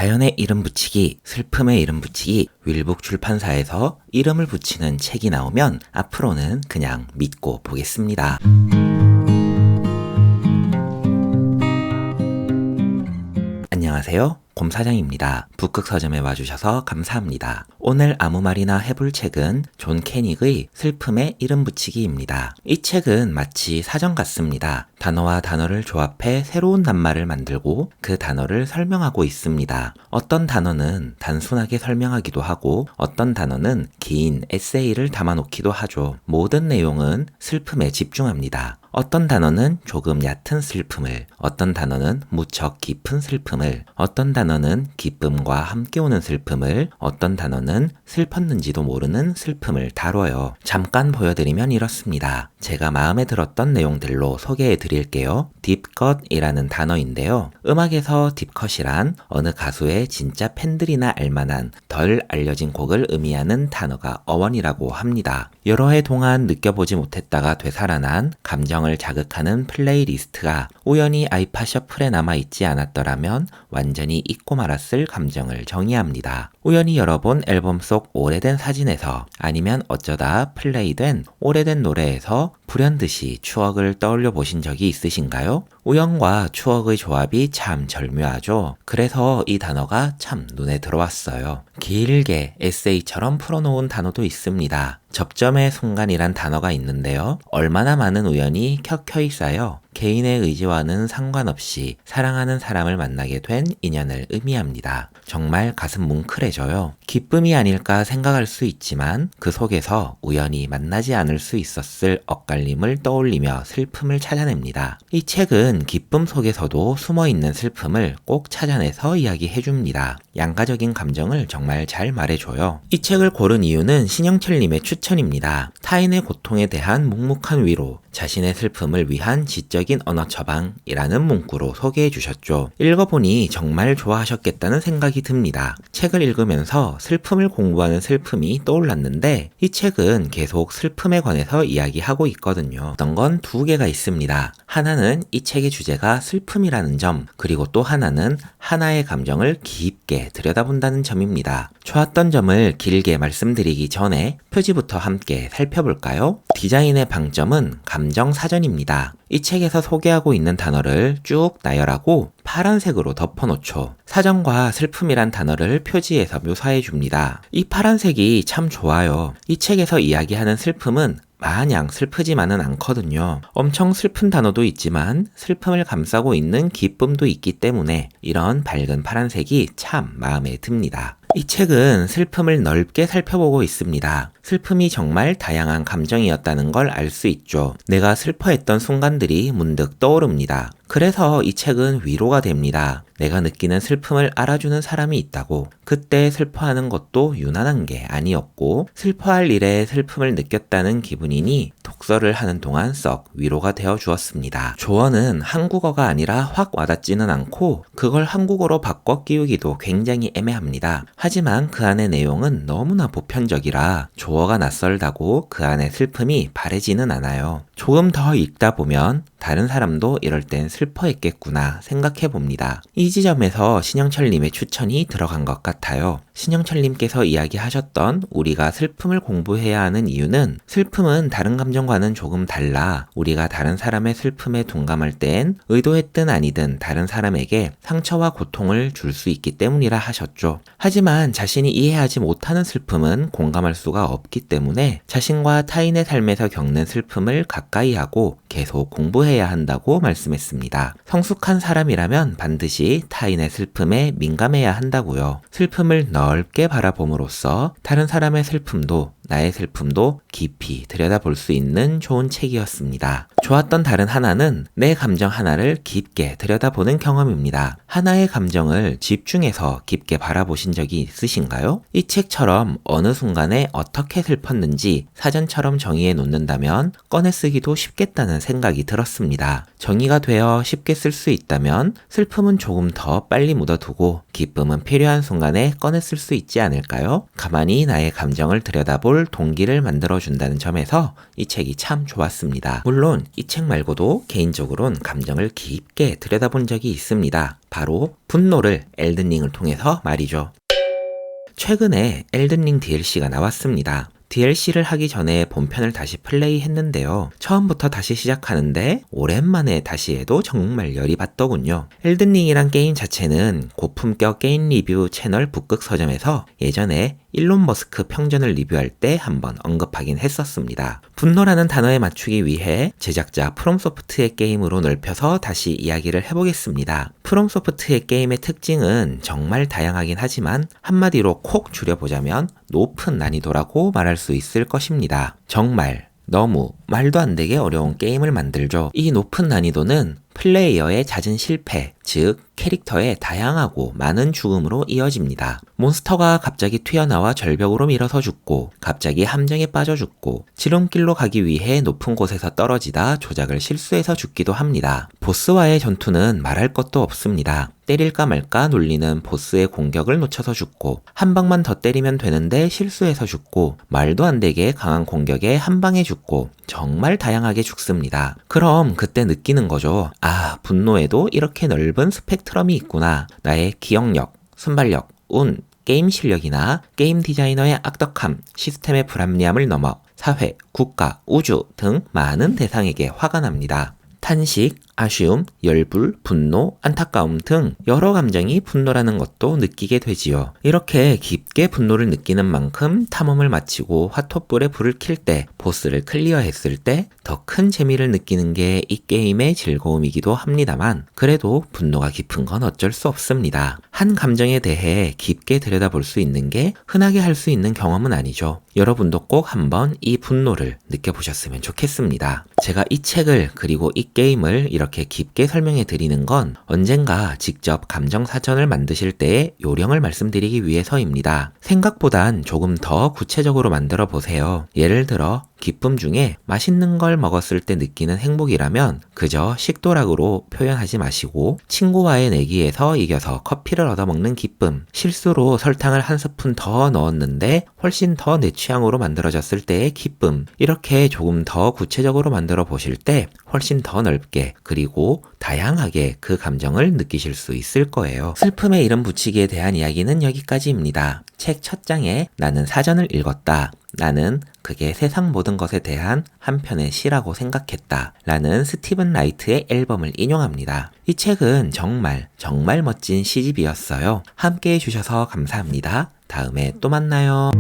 자연의 이름 붙이기, 슬픔의 이름 붙이기, 윌북 출판사에서 이름을 붙이는 책이 나오면 앞으로는 그냥 믿고 보겠습니다. 안녕하세요. 곰사장입니다. 북극 서점에 와주셔서 감사합니다. 오늘 아무 말이나 해볼 책은 존 캐닉의 슬픔의 이름 붙이기입니다. 이 책은 마치 사전 같습니다. 단어와 단어를 조합해 새로운 낱말을 만들고 그 단어를 설명하고 있습니다. 어떤 단어는 단순하게 설명하기도 하고 어떤 단어는 긴 에세이를 담아놓기도 하죠. 모든 내용은 슬픔에 집중합니다. 어떤 단어는 조금 얕은 슬픔을, 어떤 단어는 무척 깊은 슬픔을, 어떤 단어는 기쁨과 함께 오는 슬픔을, 어떤 단어는 슬펐는지도 모르는 슬픔을 다뤄요. 잠깐 보여드리면 이렇습니다. 제가 마음에 들었던 내용들로 소개해 드릴게요. 딥컷이라는 단어인데요. 음악에서 딥컷이란 어느 가수의 진짜 팬들이나 알만한 덜 알려진 곡을 의미하는 단어가 어원이라고 합니다. 여러 해 동안 느껴보지 못했다가 되살아난 감정을 자극하는 플레이리스트가 우연히 아이팟 셔플에 남아있지 않았더라면 완전히 잊고 말았을 감정을 정의합니다. 우연히 열어본 앨범 속 오래된 사진에서 아니면 어쩌다 플레이된 오래된 노래에서 불현듯이 추억을 떠올려 보신 적이 있으신가요? 우연과 추억의 조합이 참 절묘하죠. 그래서 이 단어가 참 눈에 들어왔어요. 길게 에세이처럼 풀어놓은 단어도 있습니다. 접점의 순간이란 단어가 있는데요. 얼마나 많은 우연이 켜켜이 쌓여 개인의 의지와는 상관없이 사랑하는 사람을 만나게 된 인연을 의미합니다. 정말 가슴 뭉클해져요. 기쁨이 아닐까 생각할 수 있지만 그 속에서 우연히 만나지 않을 수 있었을 엇갈림을 떠올리며 슬픔을 찾아냅니다. 이 책은 기쁨 속에서도 숨어있는 슬픔을 꼭 찾아내서 이야기해줍니다. 양가적인 감정을 정말 잘 말해줘요. 이 책을 고른 이유는 신영철님의 추천입니다. 타인의 고통에 대한 묵묵한 위로, 자신의 슬픔을 위한 지적인 언어 처방이라는 문구로 소개해 주셨죠. 읽어보니 정말 좋아하셨겠다는 생각이 듭니다. 책을 읽으면서 슬픔을 공부하는 슬픔이 떠올랐는데 이 책은 계속 슬픔에 관해서 이야기하고 있거든요. 어떤 건 두 개가 있습니다. 하나는 이 책의 주제가 슬픔이라는 점, 그리고 또 하나는 하나의 감정을 깊게 들여다본다는 점입니다. 좋았던 점을 길게 말씀드리기 전에 표지부터 함께 살펴볼까요? 디자인의 방점은 감정 사전입니다. 이 책에서 소개하고 있는 단어를 쭉 나열하고 파란색으로 덮어놓죠. 사전과 슬픔이란 단어를 표지에서 묘사해 줍니다. 이 파란색이 참 좋아요. 이 책에서 이야기하는 슬픔은 마냥 슬프지만은 않거든요. 엄청 슬픈 단어도 있지만 슬픔을 감싸고 있는 기쁨도 있기 때문에 이런 밝은 파란색이 참 마음에 듭니다. 이 책은 슬픔을 넓게 살펴보고 있습니다. 슬픔이 정말 다양한 감정이었다는 걸 알 수 있죠. 내가 슬퍼했던 순간들이 문득 떠오릅니다. 그래서 이 책은 위로가 됩니다. 내가 느끼는 슬픔을 알아주는 사람이 있다고. 그때 슬퍼하는 것도 유난한 게 아니었고 슬퍼할 일에 슬픔을 느꼈다는 기분이니 독서를 하는 동안 썩 위로가 되어 주었습니다. 조언은 한국어가 아니라 확 와닿지는 않고 그걸 한국어로 바꿔 끼우기도 굉장히 애매합니다. 하지만 그 안의 내용은 너무나 보편적이라 조어가 낯설다고 그 안의 슬픔이 바래지는 않아요. 조금 더 읽다 보면 다른 사람도 이럴 땐 슬퍼했겠구나 생각해 봅니다. 이 지점에서 신영철님의 추천이 들어간 것 같아요. 신영철님께서 이야기하셨던 우리가 슬픔을 공부해야 하는 이유는 슬픔은 다른 감정과는 조금 달라 우리가 다른 사람의 슬픔에 동감할 땐 의도했든 아니든 다른 사람에게 상처와 고통을 줄 수 있기 때문이라 하셨죠. 하지만 자신이 이해하지 못하는 슬픔은 공감할 수가 없기 때문에 자신과 타인의 삶에서 겪는 슬픔을 가까이 하고 계속 공부해야 한다고 말씀했습니다. 성숙한 사람이라면 반드시 타인의 슬픔에 민감해야 한다고요. 슬픔을 넓게 바라봄으로써 다른 사람의 슬픔도 나의 슬픔도 깊이 들여다볼 수 있는 좋은 책이었습니다. 좋았던 다른 하나는 내 감정 하나를 깊게 들여다보는 경험입니다. 하나의 감정을 집중해서 깊게 바라보신 적이 있으신가요? 이 책처럼 어느 순간에 어떻게 슬펐는지 사전처럼 정의해 놓는다면 꺼내 쓰기도 쉽겠다는 생각이 들었습니다. 정의가 되어 쉽게 쓸 수 있다면 슬픔은 조금 더 빨리 묻어두고 기쁨은 필요한 순간에 꺼내 쓸 수 있지 않을까요? 가만히 나의 감정을 들여다볼 동기를 만들어준다는 점에서 이 책이 참 좋았습니다. 물론 이 책 말고도 개인적으론 감정을 깊게 들여다본 적이 있습니다. 바로 분노를 엘든링을 통해서 말이죠. 최근에 엘든링 DLC가 나왔습니다. DLC를 하기 전에 본편을 다시 플레이했는데요. 처음부터 다시 시작하는데 오랜만에 다시 해도 정말 열이 받더군요. 엘든링이란 게임 자체는 고품격 게임 리뷰 채널 북극 서점에서 예전에 일론 머스크 평전을 리뷰할 때 한번 언급하긴 했었습니다. 분노라는 단어에 맞추기 위해 제작자 프롬소프트의 게임으로 넓혀서 다시 이야기를 해보겠습니다. 프롬소프트의 게임의 특징은 정말 다양하긴 하지만 한마디로 콕 줄여보자면 높은 난이도라고 말할 수 있을 것입니다. 정말 너무 말도 안 되게 어려운 게임을 만들죠. 이 높은 난이도는 플레이어의 잦은 실패, 즉 캐릭터의 다양하고 많은 죽음으로 이어집니다. 몬스터가 갑자기 튀어나와 절벽으로 밀어서 죽고 갑자기 함정에 빠져 죽고 지름길로 가기 위해 높은 곳에서 떨어지다 조작을 실수해서 죽기도 합니다. 보스와의 전투는 말할 것도 없습니다. 때릴까 말까 놀리는 보스의 공격을 놓쳐서 죽고 한 방만 더 때리면 되는데 실수해서 죽고 말도 안 되게 강한 공격에 한 방에 죽고 정말 다양하게 죽습니다. 그럼 그때 느끼는 거죠. 아, 분노에도 이렇게 넓은 스펙트럼이 있구나. 나의 기억력, 순발력, 운, 게임 실력이나 게임 디자이너의 악덕함, 시스템의 불합리함을 넘어 사회, 국가, 우주 등 많은 대상에게 화가 납니다. 탄식, 아쉬움, 열불, 분노, 안타까움 등 여러 감정이 분노라는 것도 느끼게 되지요. 이렇게 깊게 분노를 느끼는 만큼 탐험을 마치고 화톳불에 불을 킬 때, 보스를 클리어했을 때 더 큰 재미를 느끼는 게 이 게임의 즐거움이기도 합니다만 그래도 분노가 깊은 건 어쩔 수 없습니다. 한 감정에 대해 깊게 들여다볼 수 있는 게 흔하게 할 수 있는 경험은 아니죠. 여러분도 꼭 한번 이 분노를 느껴보셨으면 좋겠습니다. 제가 이 책을 그리고 이 게임을 이렇게 깊게 설명해 드리는 건 언젠가 직접 감정 사전을 만드실 때의 요령을 말씀드리기 위해서입니다. 생각보단 조금 더 구체적으로 만들어 보세요. 예를 들어 기쁨 중에 맛있는 걸 먹었을 때 느끼는 행복이라면 그저 식도락으로 표현하지 마시고 친구와의 내기에서 이겨서 커피를 얻어먹는 기쁨, 실수로 설탕을 한 스푼 더 넣었는데 훨씬 더 내 취향으로 만들어졌을 때의 기쁨, 이렇게 조금 더 구체적으로 만들어 보실 때 훨씬 더 넓게 그리고 다양하게 그 감정을 느끼실 수 있을 거예요. 슬픔의 이름 붙이기에 대한 이야기는 여기까지입니다. 책 첫 장에 나는 사전을 읽었다. 나는 그게 세상 모든 것에 대한 한 편의 시라고 생각했다. 라는 스티븐 라이트의 앨범을 인용합니다. 이 책은 정말 멋진 시집이었어요. 함께 해주셔서 감사합니다. 다음에 또 만나요.